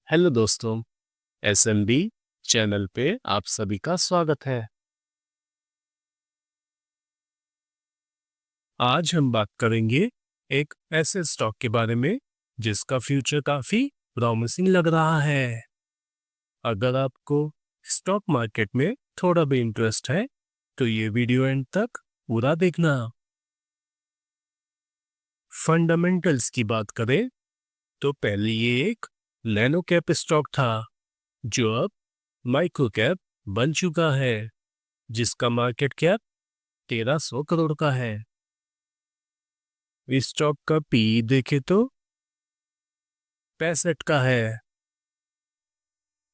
Hello दोस्तों, SMB channel पे आप सभी का स्वागत है। आज हम बात करेंगे एक ऐसे स्टॉक के बारे में जिसका फ्यूचर काफी प्रॉमिसिंग लग रहा है। अगर आपको स्टॉक मार्केट में थोड़ा भी इंटरेस्ट है तो ये वीडियो एंड तक पूरा देखना। फंडामेंटल्स की बात करें तो पहले ये एक नैनो कैप स्टॉक था जो अब माइक्रो कैप बन चुका है, जिसका मार्केट कैप 1300 करोड़ का है। इस स्टॉक का पी देखे तो 65 का है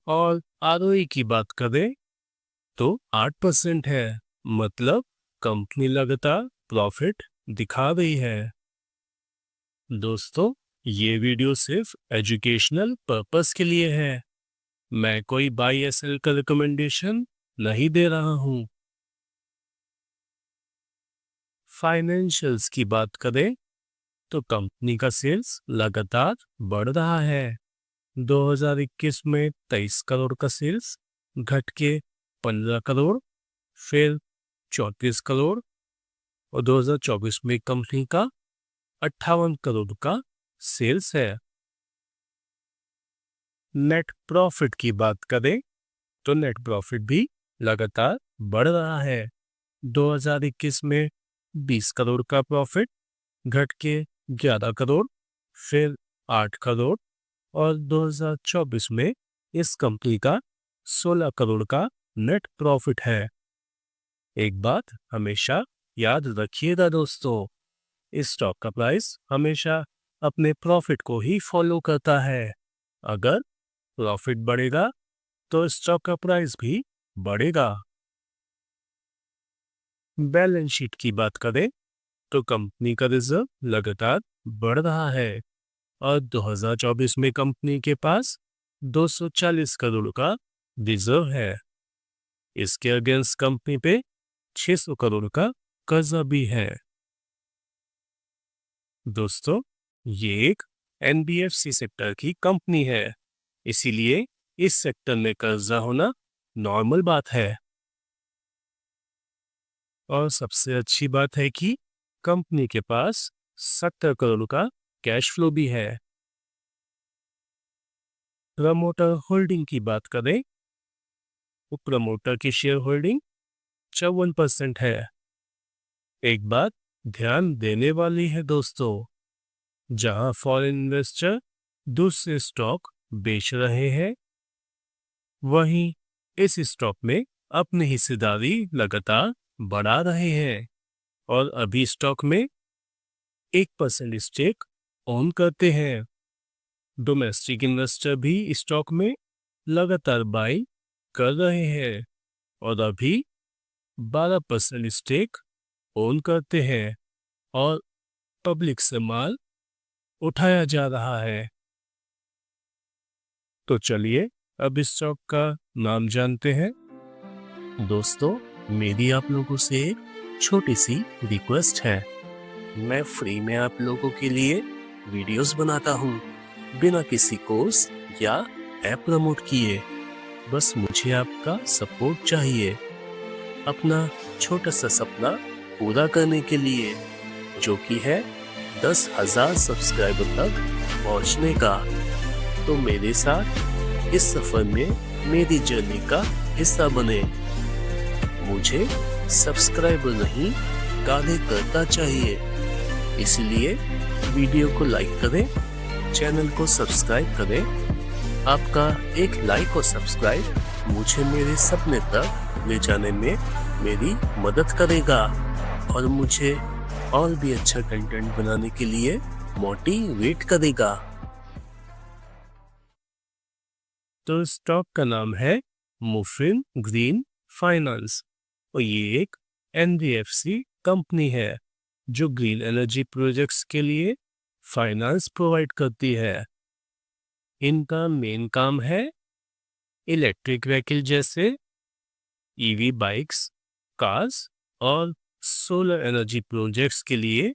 और आरओई की बात करें तो 8% है। मतलब कंपनी लगातार प्रॉफिट दिखा रही है। दोस्तों, ये वीडियो सिर्फ एजुकेशनल पर्पस के लिए है। मैं कोई बाई या सेल का रिकमेंडेशन नहीं दे रहा हूं। फाइनेंशियल्स की बात करें तो कंपनी का सेल्स लगातार बढ़ रहा है। 2021 में 23 करोड़ का सेल्स घट के 15 करोड़, फिर 34 करोड़ और 2024 में कंपनी का 58 करोड़ का सेल्स है। नेट प्रॉफिट की बात करें तो नेट प्रॉफिट भी लगातार बढ़ रहा है। 2021 में 20 करोड़ का प्रॉफिट घट के 11 करोड़, फिर 8 करोड़ और 2024 में इस कंपनी का 16 करोड़ का नेट प्रॉफिट है। एक बात हमेशा याद रखिएगा दोस्तों, इस स्टॉक का प्राइस हमेशा अपने प्रॉफिट को ही फॉलो करता है। अगर प्रॉफिट बढ़ेगा तो स्टॉक का प्राइस भी बढ़ेगा। बैलेंस शीट की बात करें तो कंपनी का रिजर्व लगातार बढ़ रहा है और 2024 में कंपनी के पास 240 करोड़ का रिजर्व है। इसके अगेंस्ट कंपनी पे 600 करोड़ का कर्जा भी है। दोस्तों, ये एक एनबीएफसी सेक्टर की कंपनी है, इसीलिए इस सेक्टर में कर्जा होना नॉर्मल बात है। और सबसे अच्छी बात है कि कंपनी के पास 70 करोड़ का कैश फ्लो भी है। प्रमोटर होल्डिंग की बात करें तो प्रमोटर की शेयर होल्डिंग 54% है। एक बात ध्यान देने वाली है दोस्तों, जहां फॉरेन इन्वेस्टर दूसरे स्टॉक बेच रहे हैं, वहीं इस स्टॉक में अपनी हिस्सेदारी लगातार बढ़ा रहे हैं और अभी स्टॉक में 1% स्टेक ओन करते हैं। डोमेस्टिक इन्वेस्टर भी स्टॉक में लगातार बाई कर रहे हैं और अभी 12% स्टेक ओन करते हैं और पब्लिक से माल उठाया जा रहा है। तो चलिए अब इस स्टॉक का नाम जानते हैं। दोस्तों, मेरी आप लोगों से एक छोटी सी रिक्वेस्ट है। मैं फ्री में आप लोगों के लिए वीडियोस बनाता हूँ बिना किसी कोर्स या ऐप प्रमोट किए। बस मुझे आपका सपोर्ट चाहिए अपना छोटा सा सपना पूरा करने के लिए, जो कि है 10,000 सब्सक्राइबर तक पहुंचने का। तो मेरे साथ इस सफर में मेरी जर्नी का हिस्सा बने। मुझे सब्सक्राइबर नहीं, कार्यकर्ता चाहिए। इसलिए वीडियो को लाइक करें, चैनल को सब्सक्राइब करें। आपका एक लाइक और सब्सक्राइब मुझे मेरे सपने तक ले जाने में मेरी मदद करेगा और मुझे और भी अच्छा कंटेंट बनाने के लिए मोटिवेट करेगा। तो स्टॉक का नाम है मुफिन ग्रीन फाइनेंस और ये एक एनबीएफसी कंपनी है जो ग्रीन एनर्जी प्रोजेक्ट्स के लिए फाइनेंस प्रोवाइड करती है। इनका मेन काम है इलेक्ट्रिक व्हीकल जैसे ईवी बाइक्स, कार्स और सोलर एनर्जी प्रोजेक्ट्स के लिए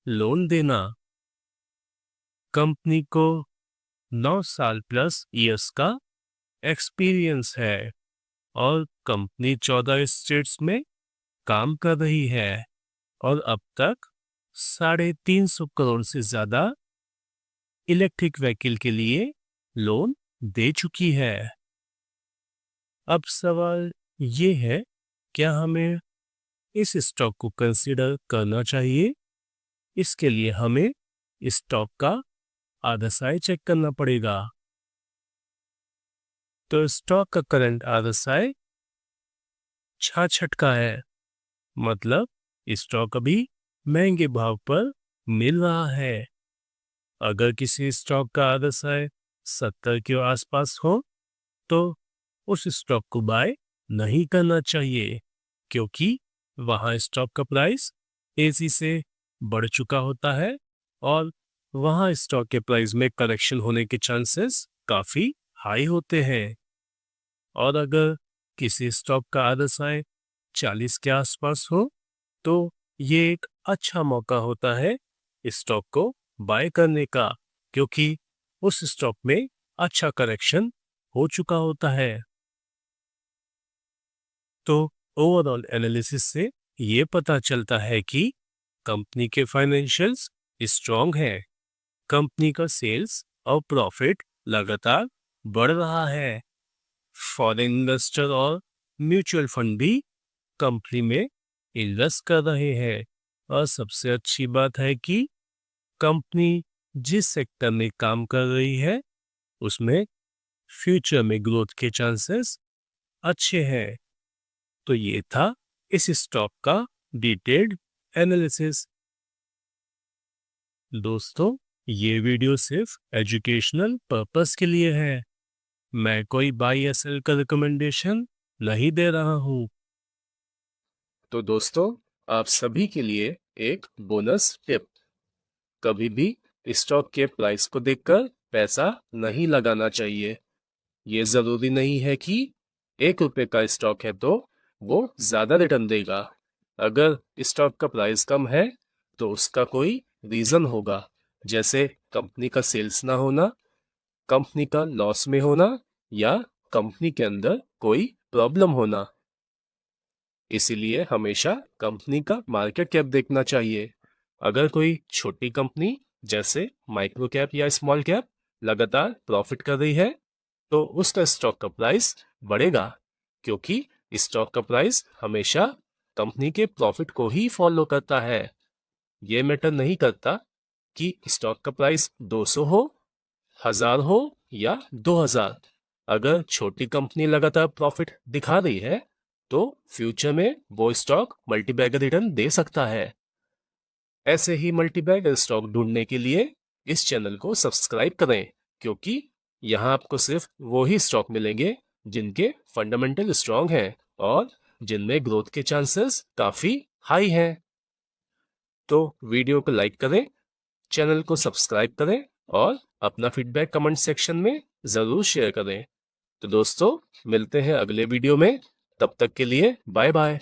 लोन देना। कंपनी को 9 साल प्लस ईयर्स का एक्सपीरियंस है और कंपनी 14 स्टेट्स में काम कर रही है और अब तक 350 करोड़ से ज्यादा इलेक्ट्रिक व्हीकल के लिए लोन दे चुकी है। अब सवाल ये है, क्या हमें इस स्टॉक को कंसीडर करना चाहिए? इसके लिए हमें स्टॉक का आरएसआई चेक करना पड़ेगा। तो स्टॉक का करंट आरएसआई 66 का है, मतलब स्टॉक अभी महंगे भाव पर मिल रहा है। अगर किसी स्टॉक का आरएसआई 70 के आसपास हो तो उस स्टॉक को बाय नहीं करना चाहिए, क्योंकि वहां स्टॉक का प्राइस तेजी से बढ़ चुका होता है और वहां स्टॉक के प्राइस में करेक्शन होने के चांसेस काफी हाई होते हैं। और अगर किसी स्टॉक का आरएसआई 40 के आसपास हो तो ये एक अच्छा मौका होता है स्टॉक को बाय करने का, क्योंकि उस स्टॉक में अच्छा करेक्शन हो चुका होता है। तो ओवरऑल एनालिसिस से ये पता चलता है कि कंपनी के फाइनेंशियल्स स्ट्रांग है, कंपनी का सेल्स और प्रॉफिट लगातार बढ़ रहा है, फॉरेन इन्वेस्टर और म्यूचुअल फंड भी कंपनी में इन्वेस्ट कर रहे हैं और सबसे अच्छी बात है कि कंपनी जिस सेक्टर में काम कर रही है उसमें फ्यूचर में ग्रोथ के चांसेस अच्छे हैं। तो ये था इस स्टॉक का डिटेल्ड एनालिसिस। दोस्तों, ये वीडियो सिर्फ एजुकेशनल पर्पस के लिए है, मैं कोई बाई या सेल का रिकमेंडेशन नहीं दे रहा हूँ। तो दोस्तों, आप सभी के लिए एक बोनस टिप, कभी भी स्टॉक के प्राइस को देखकर पैसा नहीं लगाना चाहिए। ये जरूरी नहीं है कि ₹1 का स्टॉक है तो वो ज्यादा रिटर्न देगा। अगर स्टॉक का प्राइस कम है तो उसका कोई रीजन होगा, जैसे कंपनी का सेल्स ना होना, कंपनी का लॉस में होना या कंपनी के अंदर कोई प्रॉब्लम होना। इसीलिए हमेशा कंपनी का मार्केट कैप देखना चाहिए। अगर कोई छोटी कंपनी जैसे माइक्रो कैप या स्मॉल कैप लगातार प्रॉफिट कर रही है तो उसका स्टॉक का प्राइस बढ़ेगा, क्योंकि स्टॉक का प्राइस हमेशा कंपनी के प्रॉफिट को ही फॉलो करता है। ये मैटर नहीं करता कि स्टॉक का प्राइस 200 हो, 1000 हो या 2000। अगर छोटी कंपनी लगातार प्रॉफिट दिखा रही है तो फ्यूचर में वो स्टॉक मल्टीबैगर रिटर्न दे सकता है। ऐसे ही मल्टीबैगर स्टॉक ढूंढने के लिए इस चैनल को सब्सक्राइब करें, क्योंकि यहाँ आपको सिर्फ वो ही स्टॉक मिलेंगे जिनके फंडामेंटल स्ट्रांग हैं और जिनमें ग्रोथ के चांसेस काफी हाई हैं। तो वीडियो को लाइक करें, चैनल को सब्सक्राइब करें और अपना फीडबैक कमेंट सेक्शन में जरूर शेयर करें। तो दोस्तों, मिलते हैं अगले वीडियो में, तब तक के लिए बाय बाय।